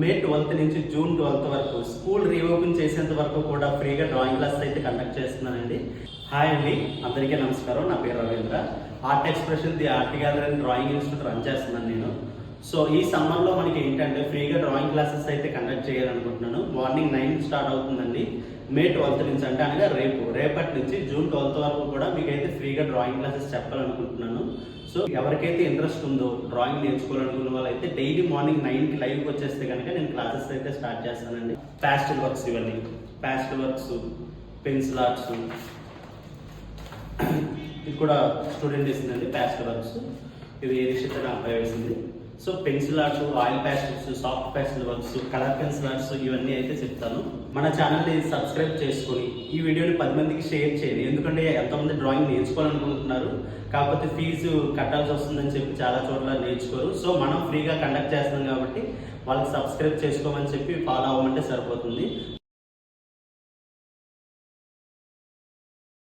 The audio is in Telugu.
మే 12 నుంచి జూన్ 12 వరకు స్కూల్ రీఓపెన్ చేసేంత వరకు కూడా ఫ్రీగా డ్రాయింగ్ క్లాసెస్ అయితే కండక్ట్ చేస్తున్నానండి. హాయ్ అండి, అందరికీ నమస్కారం. నా పేరు Ravindra. Art expression the art gallery and drawing institute run చేస్తున్నాను నేను. సో ఈ సమ్మర్లో మనకి ఏంటంటే ఫ్రీగా డ్రాయింగ్ క్లాసెస్ అయితే కండక్ట్ చేయాలనుకుంటున్నాను. మార్నింగ్ 9 స్టార్ట్ అవుతుందండి. మే 12 నుంచి అంటే అనగా రేపటి నుంచి జూన్ 12 వరకు కూడా మీకైతే ఫ్రీగా డ్రాయింగ్ క్లాసెస్ చెప్పాలనుకుంటున్నాను. సో ఎవరికైతే ఇంట్రెస్ట్ ఉందో డ్రాయింగ్ నేర్చుకోవాలనుకున్న వాళ్ళైతే డైలీ మార్నింగ్ 9కి లైవ్కి వచ్చేస్తే కనుక నేను క్లాసెస్ అయితే స్టార్ట్ చేస్తానండి. ప్యాస్టల్ వర్క్స్, ఇవన్నీ ప్యాస్టల్ వర్క్స్, పెన్సిల్ ఆర్ట్స్, ఇది కూడా స్టూడెంట్ వేసిందండి. ప్యాస్టల్ వర్క్స్ ఇది ఏ రిషిత అబ్బాయి వేసింది. So pencil arts, oil pastels, soft pastel works, colour pencil arts ఇవన్నీ అయితే చెప్తాను. మన ఛానల్ని సబ్స్క్రైబ్ చేసుకొని ఈ వీడియోని 10 మందికి షేర్ చేయండి. ఎందుకంటే ఎంతమంది డ్రాయింగ్ నేర్చుకోవాలనుకుంటున్నారు, కాకపోతే ఫీజు కట్టాల్సి వస్తుందని చెప్పి చాలా చోట్ల నేర్చుకోరు. సో మనం ఫ్రీగా కండక్ట్ చేస్తున్నాం కాబట్టి వాళ్ళకి సబ్స్క్రైబ్ చేసుకోమని చెప్పి ఫాలో అవ్వమంటే సరిపోతుంది.